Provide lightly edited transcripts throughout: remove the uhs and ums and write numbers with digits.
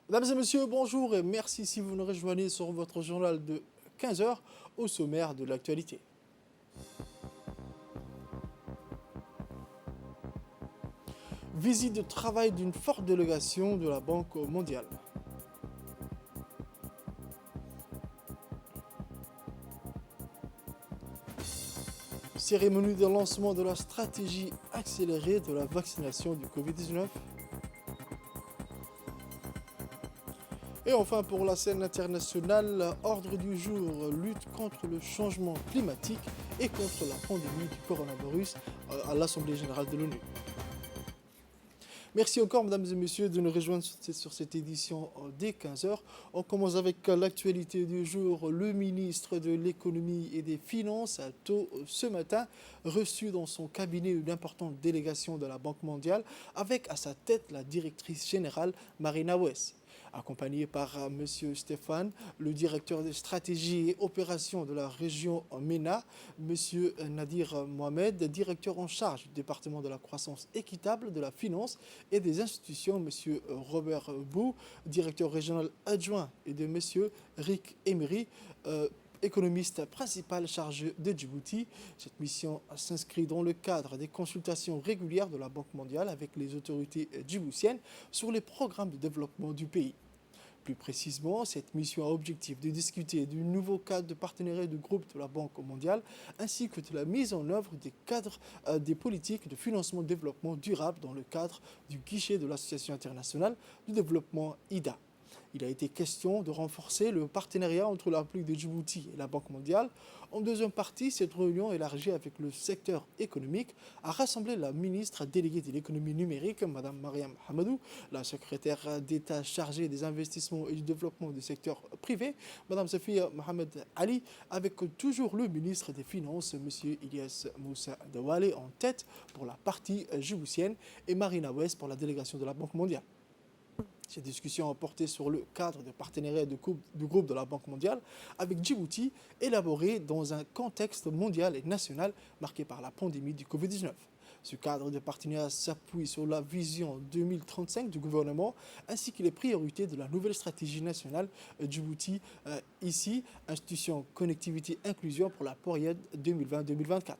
Mesdames et messieurs, bonjour et merci si vous nous rejoignez sur votre journal de 15 heures au sommaire de l'actualité. Visite de travail d'une forte délégation de la Banque mondiale. Cérémonie de lancement de la stratégie accélérée de la vaccination du Covid-19. Et enfin, pour la scène internationale, ordre du jour, lutte contre le changement climatique et contre la pandémie du coronavirus à l'Assemblée générale de l'ONU. Merci encore, mesdames et messieurs, de nous rejoindre sur cette édition dès 15 heures. On commence avec l'actualité du jour. Le ministre de l'Économie et des Finances a tôt ce matin reçu dans son cabinet une importante délégation de la Banque mondiale avec à sa tête la directrice générale Marina Weiss. Accompagné par M. Stéphane, le directeur des stratégies et opérations de la région MENA, M. Nadir Mohamed, directeur en charge du département de la croissance équitable, de la finance et des institutions, M. Robert Bou, directeur régional adjoint, et de M. Rick Emery, économiste principal chargé de Djibouti. Cette mission s'inscrit dans le cadre des consultations régulières de la Banque mondiale avec les autorités djiboutiennes sur les programmes de développement du pays. Plus précisément, cette mission a objectif de discuter du nouveau cadre de partenariat du groupe de la Banque mondiale ainsi que de la mise en œuvre des cadres des politiques de financement de développement durable dans le cadre du guichet de l'Association internationale du développement IDA. Il a été question de renforcer le partenariat entre la République de Djibouti et la Banque mondiale. En deuxième partie, cette réunion élargie avec le secteur économique a rassemblé la ministre déléguée de l'économie numérique, Mme Mariam Hamadou, la secrétaire d'État chargée des investissements et du développement du secteur privé, Mme Safia Mohamed Ali, avec toujours le ministre des Finances, M. Ilyas Moussa Dawale, en tête pour la partie djiboutienne et Marina Weiss pour la délégation de la Banque mondiale. Ces discussions ont porté sur le cadre de partenariat du groupe de la Banque mondiale avec Djibouti, élaboré dans un contexte mondial et national marqué par la pandémie du Covid-19. Ce cadre de partenariat s'appuie sur la vision 2035 du gouvernement ainsi que les priorités de la nouvelle stratégie nationale Djibouti, ici, institution connectivité inclusion pour la période 2020-2024.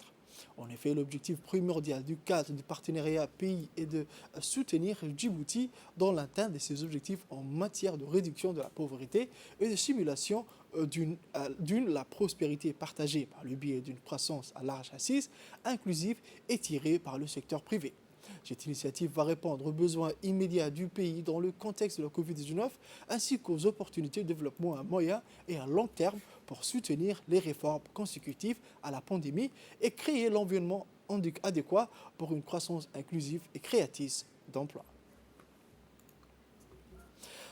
En effet, l'objectif primordial du cadre du partenariat pays est de soutenir Djibouti dans l'atteinte de ses objectifs en matière de réduction de la pauvreté et de stimulation d'une la prospérité partagée par le biais d'une croissance à large assise, inclusive et tirée par le secteur privé. Cette initiative va répondre aux besoins immédiats du pays dans le contexte de la Covid-19 ainsi qu'aux opportunités de développement à moyen et à long terme pour soutenir les réformes consécutives à la pandémie et créer l'environnement adéquat pour une croissance inclusive et créatrice d'emplois.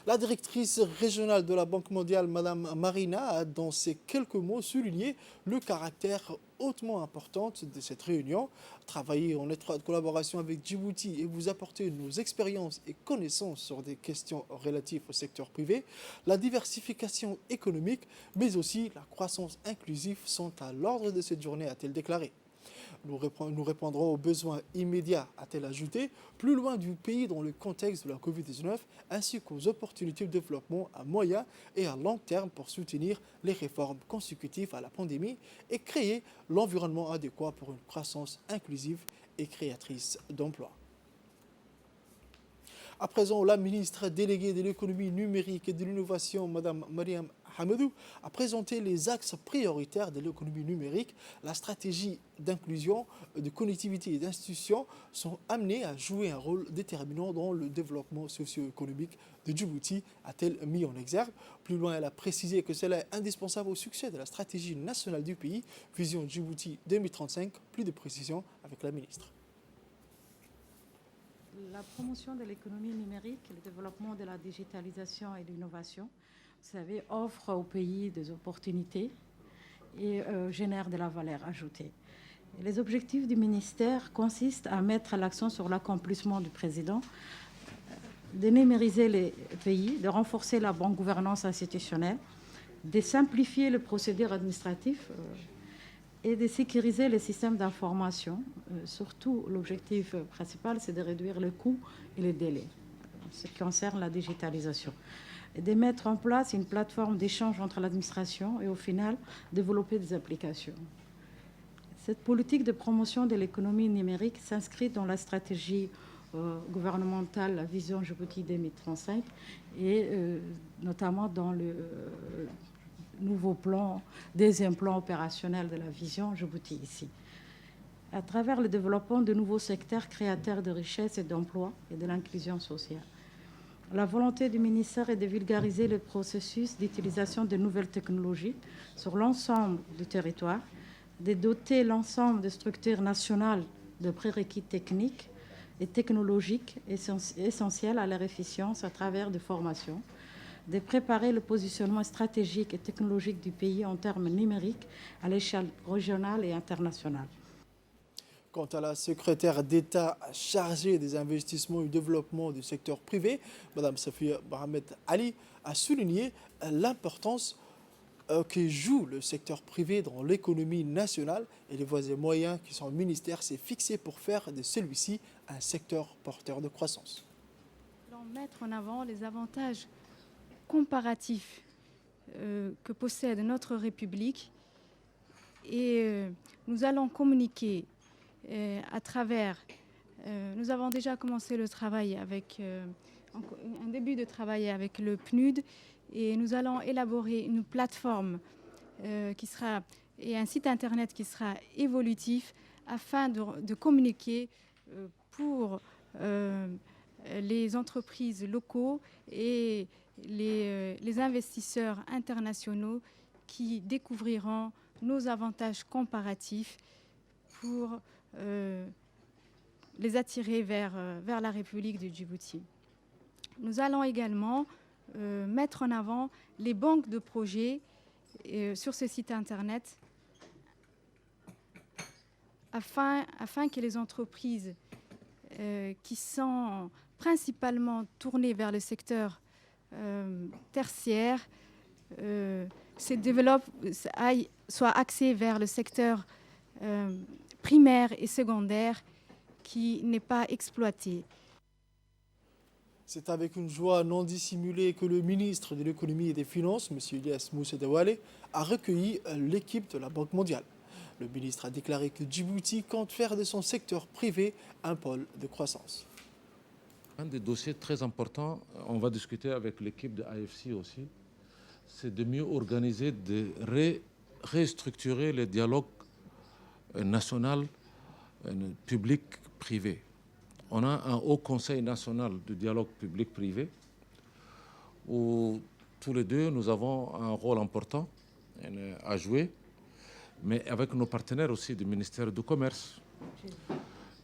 La directrice régionale de la Banque mondiale, Mme Marina, a dans ces quelques mots souligné le caractère hautement important de cette réunion. Travailler en étroite collaboration avec Djibouti et vous apporter nos expériences et connaissances sur des questions relatives au secteur privé, la diversification économique, mais aussi la croissance inclusive sont à l'ordre de cette journée, a-t-elle déclaré. Nous répondrons aux besoins immédiats, a-t-elle ajouté, plus loin du pays dans le contexte de la Covid-19, ainsi qu'aux opportunités de développement à moyen et à long terme pour soutenir les réformes consécutives à la pandémie et créer l'environnement adéquat pour une croissance inclusive et créatrice d'emplois. À présent, la ministre déléguée de l'économie numérique et de l'innovation, Mme Mariam Hamadou, a présenté les axes prioritaires de l'économie numérique. La stratégie d'inclusion, de connectivité et d'institutions sont amenées à jouer un rôle déterminant dans le développement socio-économique de Djibouti, a-t-elle mis en exergue. Plus loin, elle a précisé que cela est indispensable au succès de la stratégie nationale du pays, Vision Djibouti 2035. Plus de précisions avec la ministre. La promotion de l'économie numérique, le développement de la digitalisation et de l'innovation, vous savez, offre au pays des opportunités et génère de la valeur ajoutée. Et les objectifs du ministère consistent à mettre l'accent sur l'accomplissement du président, de numériser les pays, de renforcer la bonne gouvernance institutionnelle, de simplifier les procédures administratives et de sécuriser les systèmes d'information. Surtout, l'objectif principal, c'est de réduire les coûts et les délais. ce qui concerne la digitalisation. Et de mettre en place une plateforme d'échange entre l'administration et au final développer des applications. Cette politique de promotion de l'économie numérique s'inscrit dans la stratégie gouvernementale, la vision Djibouti 2035 et notamment dans le nouveau plan, deuxième plan opérationnel de la vision Djibouti ici. À travers le développement de nouveaux secteurs créateurs de richesses et d'emplois et de l'inclusion sociale. La volonté du ministère est de vulgariser le processus d'utilisation de nouvelles technologies sur l'ensemble du territoire, de doter l'ensemble des structures nationales de prérequis techniques et technologiques essentiels à leur efficience à travers des formations, de préparer le positionnement stratégique et technologique du pays en termes numériques à l'échelle régionale et internationale. Quant à la secrétaire d'État chargée des investissements et du développement du secteur privé, Mme Safia Mohamed Ali, a souligné l'importance que joue le secteur privé dans l'économie nationale et les voies et moyens que son ministère s'est fixé pour faire de celui-ci un secteur porteur de croissance. Mettre en avant les avantages comparatifs que possède notre République et nous allons communiquer à travers. Nous avons déjà commencé le travail avec un début de travail avec le PNUD et nous allons élaborer une plateforme qui sera et un site internet qui sera évolutif afin de communiquer pour les entreprises locaux et les investisseurs internationaux qui découvriront nos avantages comparatifs pour les attirer vers la République de Djibouti. Nous allons également mettre en avant les banques de projets sur ce site internet afin que les entreprises qui sont principalement tournées vers le secteur tertiaire se développent, soient axées vers le secteur primaire et secondaire qui n'est pas exploité. C'est avec une joie non dissimulée que le ministre de l'économie et des finances, M. Ilyas Moussa Dawale, a recueilli l'équipe de la Banque mondiale. Le ministre a déclaré que Djibouti compte faire de son secteur privé un pôle de croissance. Un des dossiers très importants, on va discuter avec l'équipe de AFC aussi, c'est de mieux organiser, de restructurer le dialogue national, public-privé. On a un haut conseil national du dialogue public-privé où tous les deux, nous avons un rôle important à jouer, mais avec nos partenaires aussi du ministère du Commerce,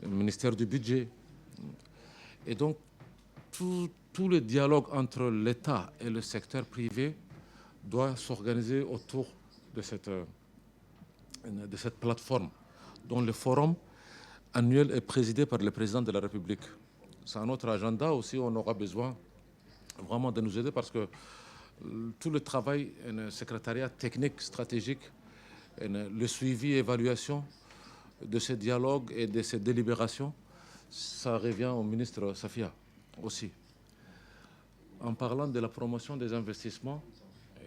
du ministère du Budget. Et donc, tout le dialogue entre l'État et le secteur privé doit s'organiser autour de cette plateforme, dont le forum annuel est présidé par le président de la République. C'est un autre agenda aussi, on aura besoin vraiment de nous aider parce que tout le travail, un secrétariat technique, stratégique, le suivi et évaluation de ces dialogues et de ces délibérations, ça revient au ministre Safia aussi. En parlant de la promotion des investissements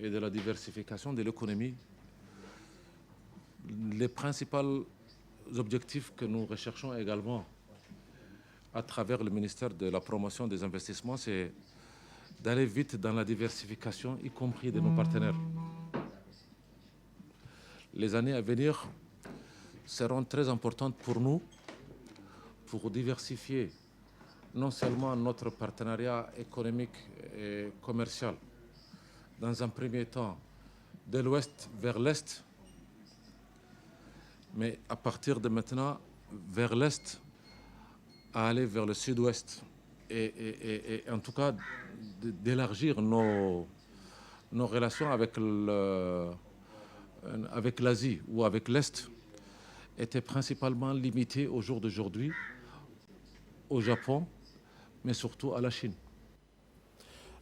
et de la diversification de l'économie, les principaux objectifs que nous recherchons également à travers le ministère de la promotion des investissements, c'est d'aller vite dans la diversification, y compris de nos partenaires. Les années à venir seront très importantes pour nous, pour diversifier non seulement notre partenariat économique et commercial, dans un premier temps, de l'ouest vers l'est, mais à partir de maintenant, vers l'est, à aller vers le sud-ouest. Et en tout cas, d'élargir nos relations avec l'Asie ou avec l'Est était principalement limitées au jour d'aujourd'hui au Japon, mais surtout à la Chine.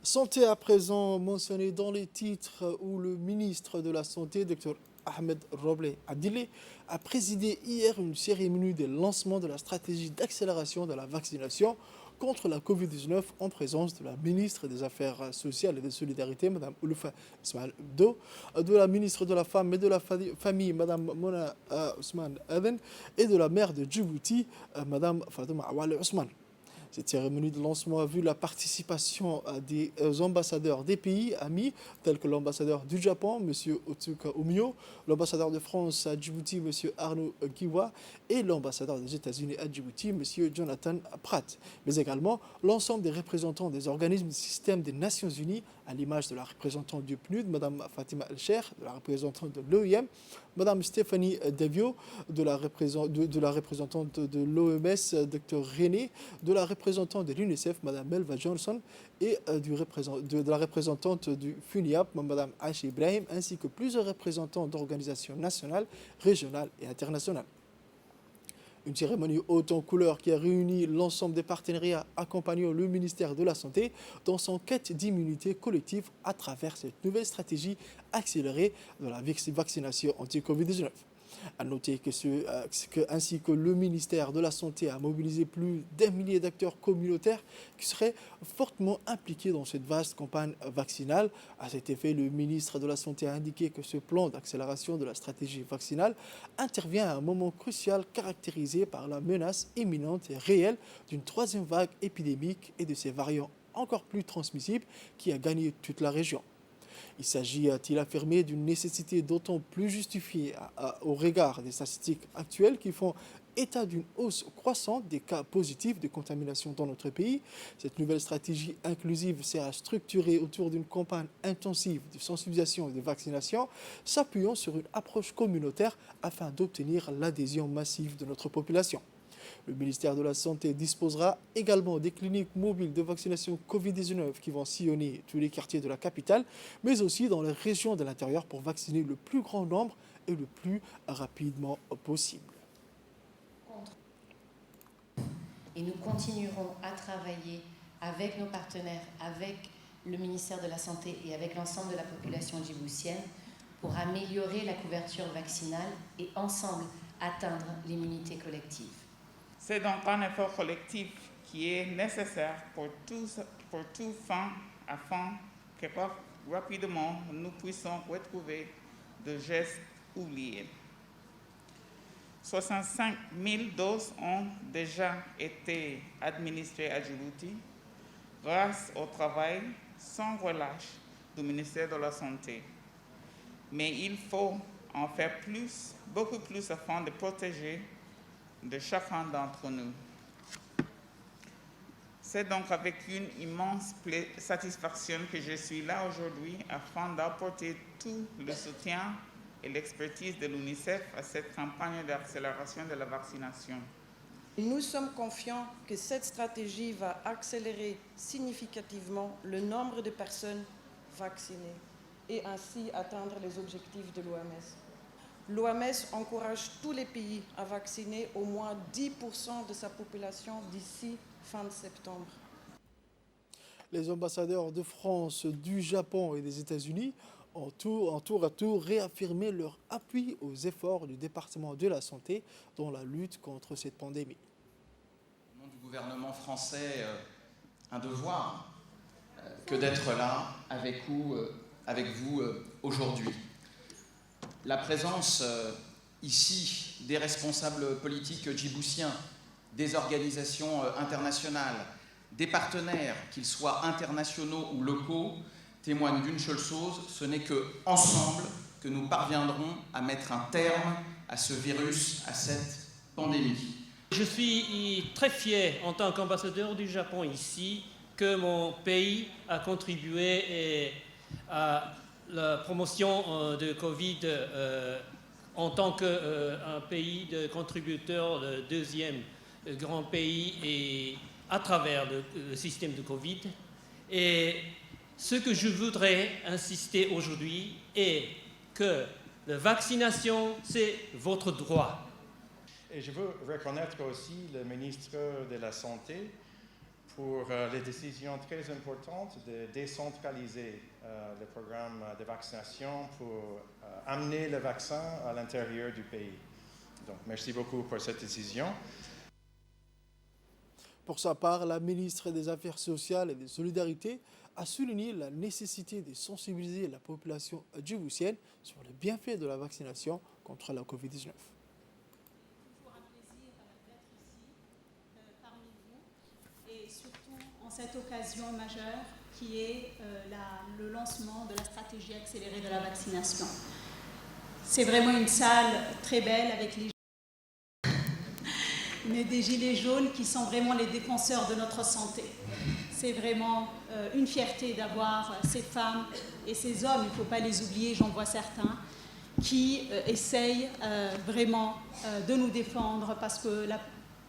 Santé à présent mentionné dans les titres où le ministre de la Santé, Dr Ahmed Roble Adile, a présidé hier une cérémonie de lancement de la stratégie d'accélération de la vaccination contre la Covid-19 en présence de la ministre des Affaires sociales et des Solidarités, Mme Ouloufa Ismaël Do, de la ministre de la Femme et de la Famille, Mme Mona Ousmane Aden, et de la maire de Djibouti, Mme Fatouma Awale Ousmane. Cette cérémonie de lancement a vu la participation des ambassadeurs des pays amis, tels que l'ambassadeur du Japon, M. Otsuka Omio, l'ambassadeur de France à Djibouti, M. Arnaud Giwa, et l'ambassadeur des États-Unis à Djibouti, M. Jonathan Pratt, mais également l'ensemble des représentants des organismes du système des Nations Unies, à l'image de la représentante du PNUD, Mme Fatima El-Cher, de la représentante de l'OIM, Mme Stéphanie Devio, de la représentante de l'OMS, Dr René, de la représentante de l'UNICEF, Mme Melva Johnson, et de la représentante du FUNIAP, Mme Aïcha Ibrahim, ainsi que plusieurs représentants d'organisations nationales, régionales et internationales. Une cérémonie haute en couleurs qui a réuni l'ensemble des partenariats accompagnant le ministère de la Santé dans son quête d'immunité collective à travers cette nouvelle stratégie accélérée de la vaccination anti-Covid-19. À noter ainsi que le ministère de la Santé a mobilisé plus d'1 millier d'acteurs communautaires qui seraient fortement impliqués dans cette vaste campagne vaccinale. À cet effet, le ministre de la Santé a indiqué que ce plan d'accélération de la stratégie vaccinale intervient à un moment crucial caractérisé par la menace imminente et réelle d'une troisième vague épidémique et de ses variants encore plus transmissibles qui a gagné toute la région. Il s'agit, a-t-il affirmé, d'une nécessité d'autant plus justifiée au regard des statistiques actuelles qui font état d'une hausse croissante des cas positifs de contamination dans notre pays. Cette nouvelle stratégie inclusive sera structurée autour d'une campagne intensive de sensibilisation et de vaccination, s'appuyant sur une approche communautaire afin d'obtenir l'adhésion massive de notre population. Le ministère de la Santé disposera également des cliniques mobiles de vaccination Covid-19 qui vont sillonner tous les quartiers de la capitale, mais aussi dans les régions de l'intérieur pour vacciner le plus grand nombre et le plus rapidement possible. Et nous continuerons à travailler avec nos partenaires, avec le ministère de la Santé et avec l'ensemble de la population djiboutienne pour améliorer la couverture vaccinale et ensemble atteindre l'immunité collective. C'est donc un effort collectif qui est nécessaire pour tout fin afin que rapidement nous puissions retrouver de gestes oubliés. 65 000 doses ont déjà été administrées à Djibouti grâce au travail sans relâche du ministère de la Santé. Mais il faut en faire plus, beaucoup plus afin de protéger de chacun d'entre nous. C'est donc avec une immense satisfaction que je suis là aujourd'hui afin d'apporter tout le soutien et l'expertise de l'UNICEF à cette campagne d'accélération de la vaccination. Nous sommes confiants que cette stratégie va accélérer significativement le nombre de personnes vaccinées et ainsi atteindre les objectifs de l'OMS. L'OMS encourage tous les pays à vacciner au moins 10% de sa population d'ici fin septembre. Les ambassadeurs de France, du Japon et des États-Unis ont tour à tour réaffirmé leur appui aux efforts du département de la santé dans la lutte contre cette pandémie. Au nom du gouvernement français, un devoir que d'être là avec vous aujourd'hui. La présence ici des responsables politiques djiboutiens, des organisations internationales, des partenaires, qu'ils soient internationaux ou locaux, témoigne d'une seule chose, ce n'est qu'ensemble que nous parviendrons à mettre un terme à ce virus, à cette pandémie. Je suis très fier en tant qu'ambassadeur du Japon ici que mon pays a contribué à la promotion de Covid en tant qu'un pays de contributeur, le deuxième grand pays et à travers le système de Covid. Et ce que je voudrais insister aujourd'hui est que la vaccination, c'est votre droit. Et je veux reconnaître aussi le ministre de la Santé pour les décisions très importantes de décentraliser le programme de vaccination pour amener le vaccin à l'intérieur du pays. Donc, merci beaucoup pour cette décision. Pour sa part, la ministre des Affaires sociales et des Solidarités a souligné la nécessité de sensibiliser la population djiboutienne sur les bienfaits de la vaccination contre la Covid-19. En cette occasion majeure qui est le lancement de la stratégie accélérée de la vaccination. C'est vraiment une salle très belle avec des gilets jaunes qui sont vraiment les défenseurs de notre santé. C'est vraiment une fierté d'avoir ces femmes et ces hommes, il ne faut pas les oublier, j'en vois certains, qui essayent vraiment de nous défendre parce que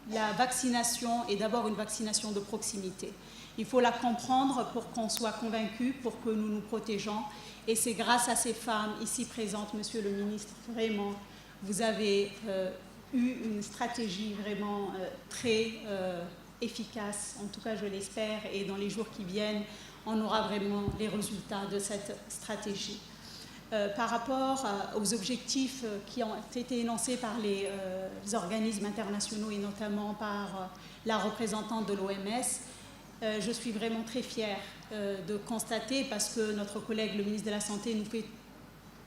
la vaccination est d'abord une vaccination de proximité. Il faut la comprendre pour qu'on soit convaincus, pour que nous nous protégeons. Et c'est grâce à ces femmes ici présentes, Monsieur le Ministre, vraiment, vous avez eu une stratégie vraiment très efficace, en tout cas je l'espère, et dans les jours qui viennent, on aura vraiment les résultats de cette stratégie. Par rapport aux objectifs qui ont été énoncés par les organismes internationaux et notamment par la représentante de l'OMS, je suis vraiment très fière de constater, parce que notre collègue le ministre de la Santé nous fait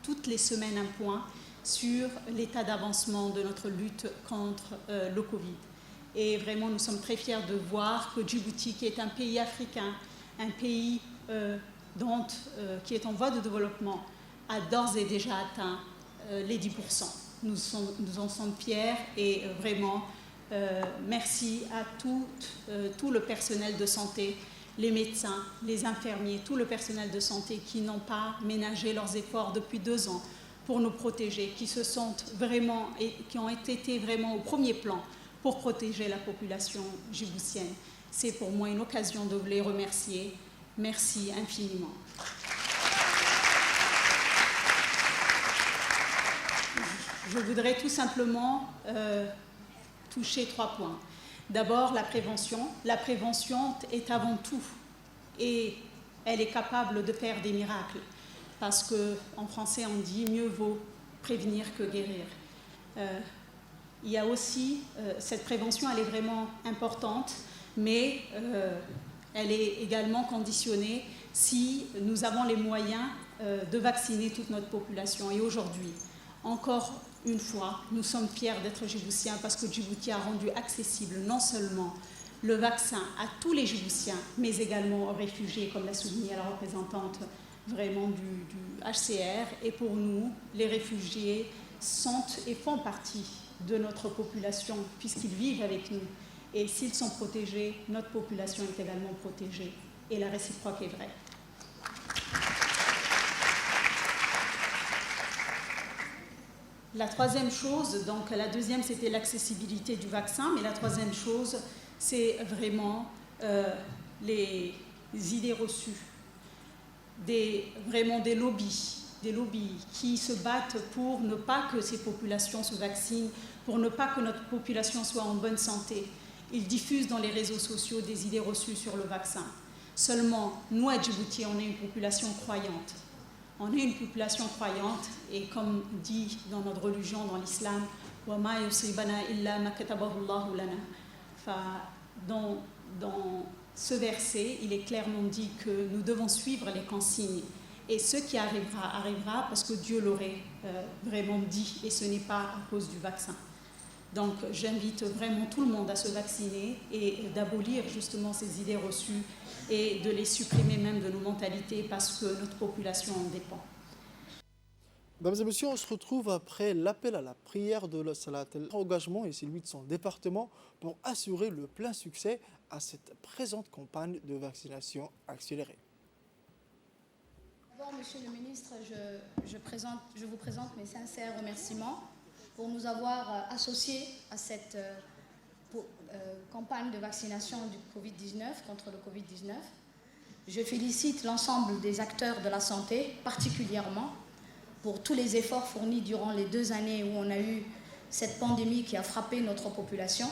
toutes les semaines un point sur l'état d'avancement de notre lutte contre le Covid. Et vraiment, nous sommes très fiers de voir que Djibouti, qui est un pays africain, un pays qui est en voie de développement, a d'ores et déjà atteint les 10%. Nous en sommes fiers et vraiment, merci à tout le personnel de santé, les médecins, les infirmiers, tout le personnel de santé qui n'ont pas ménagé leurs efforts depuis 2 ans pour nous protéger, qui se sentent vraiment et qui ont été vraiment au premier plan pour protéger la population djiboutienne. C'est pour moi une occasion de vous les remercier. Merci infiniment. Je voudrais tout simplement toucher 3 points. D'abord, la prévention. La prévention est avant tout, et elle est capable de faire des miracles. Parce qu'en français, on dit « mieux vaut prévenir que guérir ». Il y a aussi, cette prévention, elle est vraiment importante, mais elle est également conditionnée si nous avons les moyens de vacciner toute notre population. Et aujourd'hui, encore une fois, nous sommes fiers d'être djiboutiens parce que Djibouti a rendu accessible non seulement le vaccin à tous les Djiboutiens, mais également aux réfugiés, comme l'a souligné la représentante vraiment du HCR. Et pour nous, les réfugiés sont et font partie de notre population puisqu'ils vivent avec nous. Et s'ils sont protégés, notre population est également protégée. Et la réciproque est vraie. La troisième chose, donc la deuxième c'était l'accessibilité du vaccin, mais la troisième chose c'est vraiment les idées reçues, vraiment des lobbies qui se battent pour ne pas que ces populations se vaccinent, pour ne pas que notre population soit en bonne santé. Ils diffusent dans les réseaux sociaux des idées reçues sur le vaccin. Seulement, nous à Djibouti, on est une population croyante. On est une population croyante et comme dit dans notre religion, dans l'islam, dans ce verset, il est clairement dit que nous devons suivre les consignes. Et ce qui arrivera, arrivera parce que Dieu l'aurait vraiment dit et ce n'est pas à cause du vaccin. Donc j'invite vraiment tout le monde à se vacciner et d'abolir justement ces idées reçues et de les supprimer même de nos mentalités parce que notre population en dépend. Mesdames et messieurs, on se retrouve après l'appel à la prière de la Salat. L'engagement est celui de son département pour assurer le plein succès à cette présente campagne de vaccination accélérée. D'abord, Monsieur le Ministre, je vous présente mes sincères remerciements pour nous avoir associés à cette campagne de vaccination du Covid-19, contre le Covid-19. Je félicite l'ensemble des acteurs de la santé, particulièrement pour tous les efforts fournis durant les 2 années où on a eu cette pandémie qui a frappé notre population.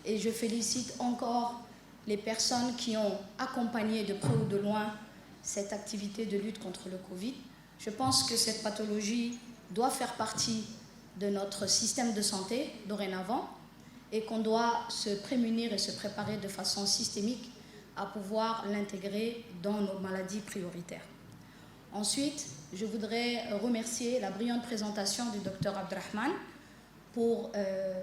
Et je félicite encore les personnes qui ont accompagné de près ou de loin cette activité de lutte contre le Covid. Je pense que cette pathologie doit faire partie de notre système de santé dorénavant et qu'on doit se prémunir et se préparer de façon systémique à pouvoir l'intégrer dans nos maladies prioritaires. Ensuite, je voudrais remercier la brillante présentation du Dr Abdrahman pour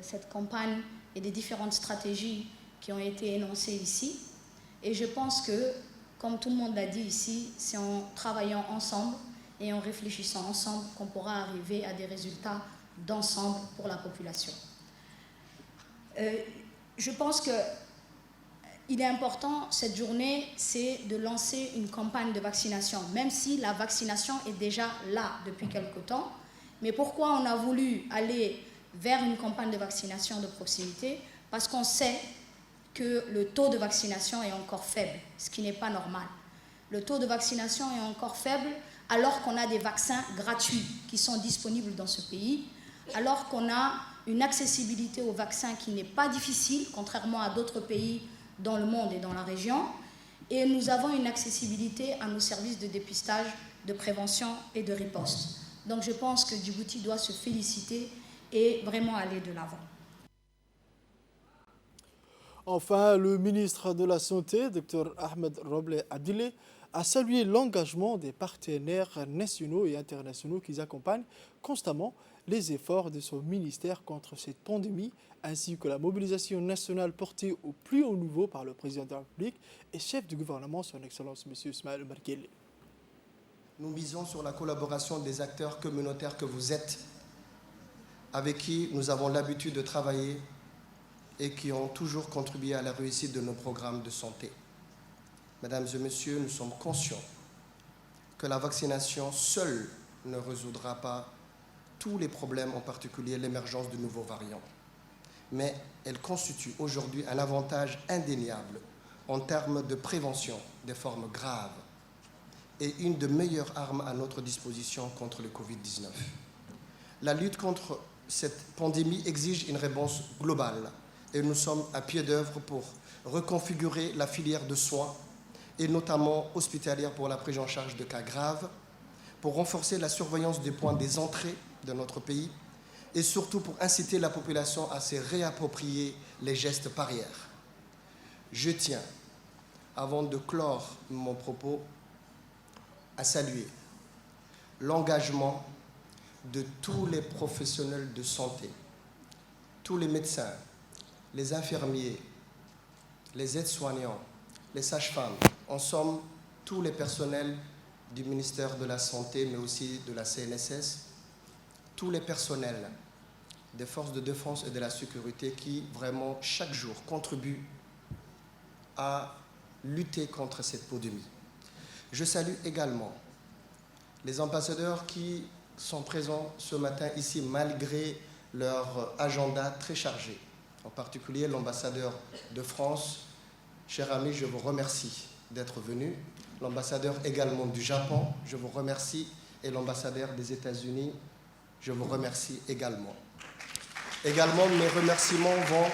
cette campagne et les différentes stratégies qui ont été énoncées ici. Et je pense que, comme tout le monde l'a dit ici, c'est en travaillant ensemble et en réfléchissant ensemble qu'on pourra arriver à des résultats d'ensemble pour la population. Je pense qu'il est important, cette journée, c'est de lancer une campagne de vaccination, même si la vaccination est déjà là depuis quelque temps. Mais pourquoi on a voulu aller vers une campagne de vaccination de proximité? Parce qu'on sait que le taux de vaccination est encore faible, ce qui n'est pas normal. Le taux de vaccination est encore faible alors qu'on a des vaccins gratuits qui sont disponibles dans ce pays, alors qu'on a une accessibilité aux vaccins qui n'est pas difficile, contrairement à d'autres pays dans le monde et dans la région, et nous avons une accessibilité à nos services de dépistage, de prévention et de riposte. Donc je pense que Djibouti doit se féliciter et vraiment aller de l'avant. Enfin, le ministre de la Santé, Dr Ahmed Roble Abdile, a salué l'engagement des partenaires nationaux et internationaux qui accompagnent constamment les efforts de son ministère contre cette pandémie, ainsi que la mobilisation nationale portée au plus haut niveau par le président de la République et chef du gouvernement, son Excellence M. Ismaël Omar Guelleh. Nous misons sur la collaboration des acteurs communautaires que vous êtes, avec qui nous avons l'habitude de travailler et qui ont toujours contribué à la réussite de nos programmes de santé. Mesdames et messieurs, nous sommes conscients que la vaccination seule ne résoudra pas tous les problèmes, en particulier l'émergence de nouveaux variants. Mais elle constitue aujourd'hui un avantage indéniable en termes de prévention des formes graves et une des meilleures armes à notre disposition contre le Covid-19. La lutte contre cette pandémie exige une réponse globale et nous sommes à pied d'œuvre pour reconfigurer la filière de soins et notamment hospitalière pour la prise en charge de cas graves, pour renforcer la surveillance des points des entrées de notre pays et surtout pour inciter la population à se réapproprier les gestes barrières. Je tiens, avant de clore mon propos, à saluer l'engagement de tous les professionnels de santé, tous les médecins, les infirmiers, les aides-soignants, les sages-femmes, en somme, tous les personnels du ministère de la Santé, mais aussi de la CNSS, tous les personnels des forces de défense et de la sécurité qui, vraiment, chaque jour, contribuent à lutter contre cette pandémie. Je salue également les ambassadeurs qui sont présents ce matin ici, malgré leur agenda très chargé. En particulier l'ambassadeur de France. Cher ami, je vous remercie d'être venu. L'ambassadeur également du Japon, je vous remercie. Et l'ambassadeur des États-Unis, je vous remercie également. Également, mes remerciements vont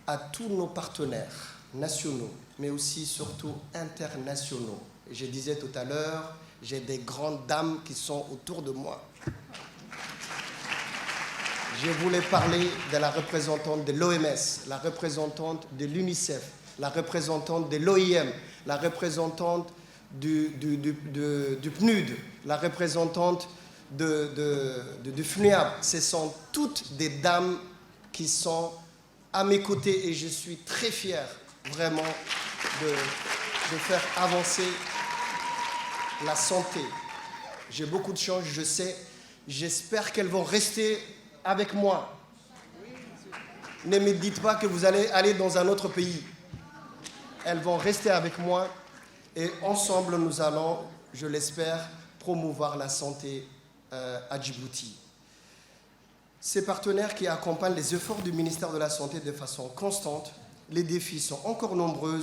à tous nos partenaires nationaux, mais aussi surtout internationaux. Et je disais tout à l'heure, j'ai des grandes dames qui sont autour de moi. Je voulais parler de la représentante de l'OMS, la représentante de l'UNICEF, la représentante de l'OIM, la représentante du PNUD, la représentante du FNUAP. Ce sont toutes des dames qui sont à mes côtés et je suis très fier vraiment de faire avancer la santé. J'ai beaucoup de chance, je sais. J'espère qu'elles vont rester avec moi. Ne me dites pas que vous allez aller dans un autre pays. Elles vont rester avec moi et ensemble nous allons, je l'espère, promouvoir la santé à Djibouti. Ces partenaires qui accompagnent les efforts du ministère de la Santé de façon constante, les défis sont encore nombreux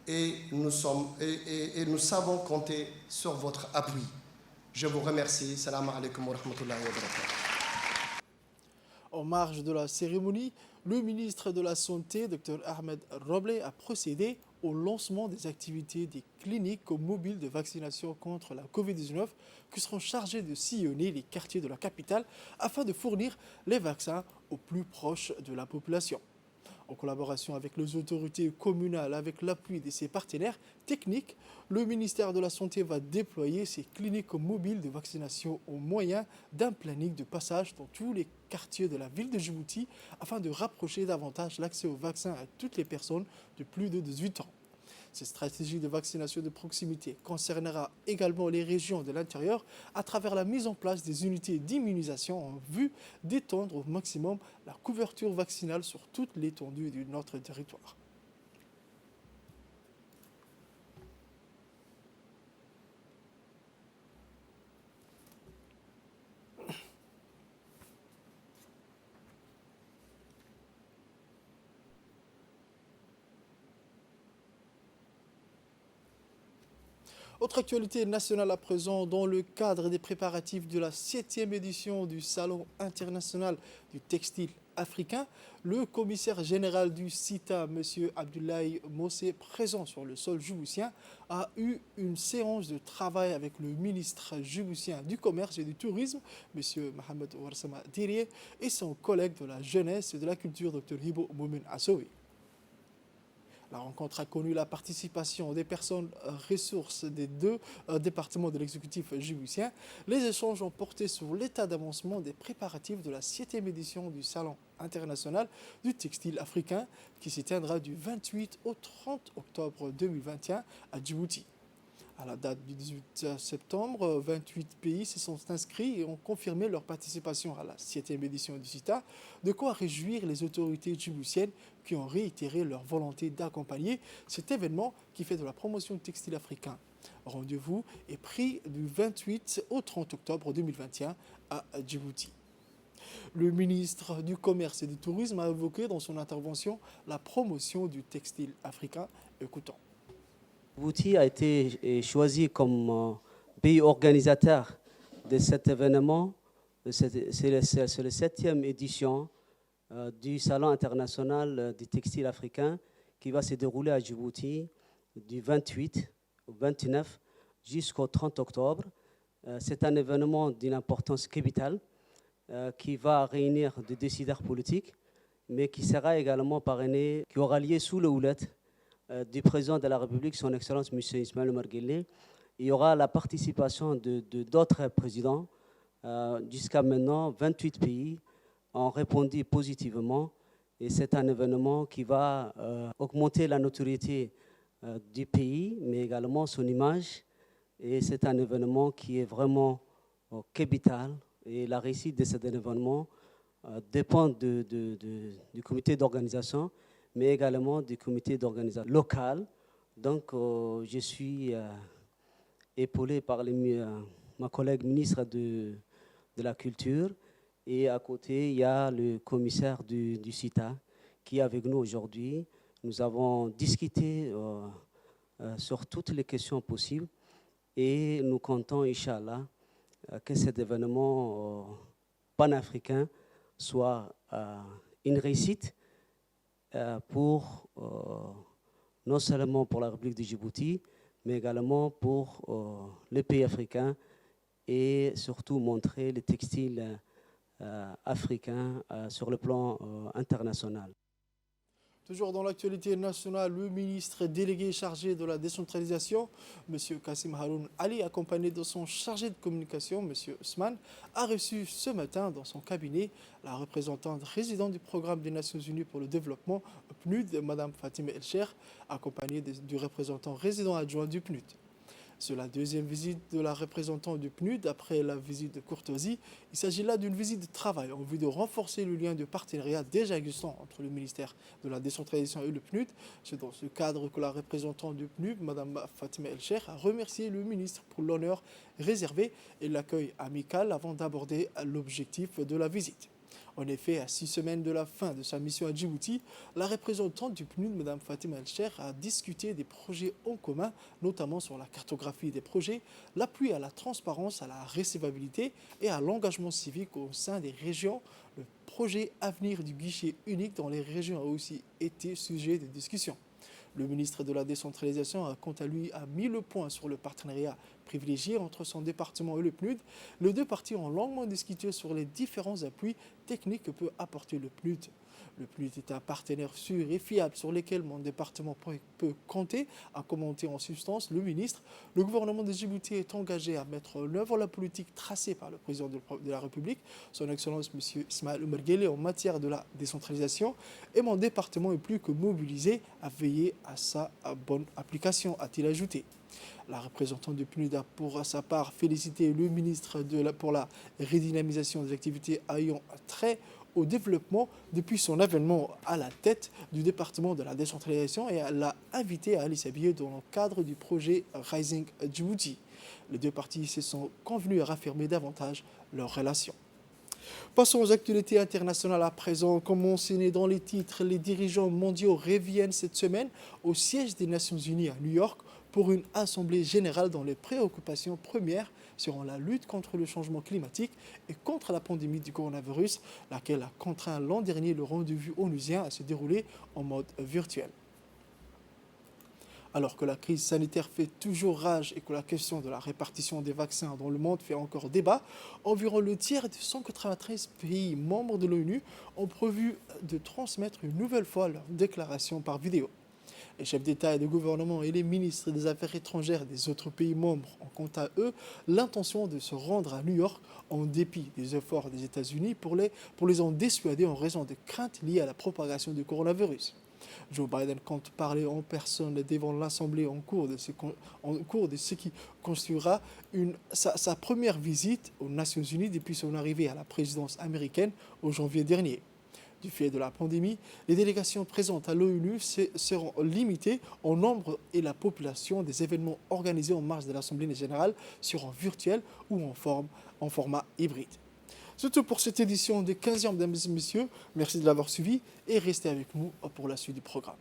et nous savons compter sur votre appui. Je vous remercie. Salam alaikum wa rahmatullahi wa barakatuh. En marge de la cérémonie, le ministre de la Santé, Dr Ahmed Roble, a procédé au lancement des activités des cliniques mobiles de vaccination contre la Covid-19 qui seront chargées de sillonner les quartiers de la capitale afin de fournir les vaccins aux plus proches de la population. En collaboration avec les autorités communales, avec l'appui de ses partenaires techniques, le ministère de la Santé va déployer ces cliniques mobiles de vaccination au moyen d'un planning de passage dans tous les quartiers de la ville de Djibouti afin de rapprocher davantage l'accès aux vaccins à toutes les personnes de plus de 18 ans. Cette stratégie de vaccination de proximité concernera également les régions de l'intérieur à travers la mise en place des unités d'immunisation en vue d'étendre au maximum la couverture vaccinale sur toute l'étendue de notre territoire. Autre actualité nationale à présent, dans le cadre des préparatifs de la 7e édition du Salon international du textile africain, le commissaire général du CITA, M. Abdoulaye Mossé, présent sur le sol djiboutien, a eu une séance de travail avec le ministre djiboutien du Commerce et du Tourisme, M. Mohamed Ouarsama Dirie, et son collègue de la Jeunesse et de la Culture, Dr Hibo Moumen Assowi. La rencontre a connu la participation des personnes ressources des deux départements de l'exécutif djiboutien. Les échanges ont porté sur l'état d'avancement des préparatifs de la 7e édition du Salon international du textile africain qui s'éteindra du 28 au 30 octobre 2021 à Djibouti. À la date du 18 septembre, 28 pays se sont inscrits et ont confirmé leur participation à la 7e édition du CITA, de quoi réjouir les autorités djiboutiennes qui ont réitéré leur volonté d'accompagner cet événement qui fait de la promotion du textile africain. Rendez-vous est pris du 28 au 30 octobre 2021 à Djibouti. Le ministre du Commerce et du Tourisme a évoqué dans son intervention la promotion du textile africain. Écoutons. Djibouti a été choisi comme pays organisateur de cet événement. C'est la 7e édition du Salon international du textile africain qui va se dérouler à Djibouti du 28 au 29 jusqu'au 30 octobre. C'est un événement d'une importance capitale qui va réunir des décideurs politiques, mais qui sera également parrainé, qui aura lieu sous le houlette du président de la République, son Excellence M. Ismaël Omar Guelleh. Il y aura la participation d'autres présidents. Jusqu'à maintenant, 28 pays ont répondu positivement. Et c'est un événement qui va augmenter la notoriété du pays, mais également son image. Et c'est un événement qui est vraiment capital. Et la réussite de cet événement dépend du comité d'organisation, mais également du comité d'organisation local. Donc, je suis épaulé par ma collègue ministre de la Culture. Et à côté, il y a le commissaire du CITA qui est avec nous aujourd'hui. Nous avons discuté sur toutes les questions possibles et nous comptons, Inch'Allah, que cet événement panafricain soit une réussite pour, non seulement pour la République de Djibouti, mais également pour les pays africains et surtout montrer les textiles africains sur le plan international. Toujours dans l'actualité nationale, le ministre délégué chargé de la décentralisation, M. Kassim Haroun Ali, accompagné de son chargé de communication, M. Ousmane, a reçu ce matin dans son cabinet la représentante résidente du programme des Nations Unies pour le développement, PNUD, Mme Fatima El-Cher, accompagnée du représentant résident adjoint du PNUD. C'est la deuxième visite de la représentante du PNUD après la visite de courtoisie. Il s'agit là d'une visite de travail en vue de renforcer le lien de partenariat déjà existant entre le ministère de la décentralisation et le PNUD. C'est dans ce cadre que la représentante du PNUD, Mme Fatima El-Cher, a remercié le ministre pour l'honneur réservé et l'accueil amical avant d'aborder l'objectif de la visite. En effet, à 6 semaines de la fin de sa mission à Djibouti, la représentante du PNUD, Mme Fatima El-Cher, a discuté des projets en commun, notamment sur la cartographie des projets, l'appui à la transparence, à la recevabilité et à l'engagement civique au sein des régions. Le projet Avenir du guichet unique dans les régions a aussi été sujet de discussion. Le ministre de la décentralisation a quant à lui mis le point sur le partenariat privilégié entre son département et le PNUD. Les deux parties ont longuement discuté sur les différents appuis techniques que peut apporter le PNUD. Le PNUD est un partenaire sûr et fiable sur lequel mon département peut compter, a commenté en substance le ministre. Le gouvernement de Djibouti est engagé à mettre en œuvre la politique tracée par le président de la République, son Excellence M. Ismaël Omar Guelleh, en matière de la décentralisation, et mon département est plus que mobilisé à veiller à sa bonne application, a-t-il ajouté. La représentante du PNUD a pour sa part félicité le ministre pour la redynamisation des activités ayant trait au développement depuis son avènement à la tête du département de la décentralisation et elle l'a invité à aller s'habiller dans le cadre du projet Rising Djibouti. Les deux parties se sont convenues à raffirmer davantage leurs relations. Passons aux actualités internationales à présent. Comme mentionné dans les titres, les dirigeants mondiaux reviennent cette semaine au siège des Nations Unies à New York pour une assemblée générale dont les préoccupations premières seront la lutte contre le changement climatique et contre la pandémie du coronavirus, laquelle a contraint l'an dernier le rendez-vous onusien à se dérouler en mode virtuel. Alors que la crise sanitaire fait toujours rage et que la question de la répartition des vaccins dans le monde fait encore débat, environ le tiers des 193 pays membres de l'ONU ont prévu de transmettre une nouvelle fois leur déclaration par vidéo. Les chefs d'État et de gouvernement et les ministres des Affaires étrangères des autres pays membres ont quant à eux l'intention de se rendre à New York en dépit des efforts des États-Unis pour les en dissuader en raison des craintes liées à la propagation du coronavirus. Joe Biden compte parler en personne devant l'Assemblée en cours de ce qui constituera sa première visite aux Nations Unies depuis son arrivée à la présidence américaine en janvier dernier. Du fait de la pandémie, les délégations présentes à l'ONU seront limitées en nombre et la population des événements organisés en marge de l'Assemblée générale seront virtuels ou en format hybride. C'est tout pour cette édition des 15e, mesdames et messieurs. Merci de l'avoir suivi et restez avec nous pour la suite du programme.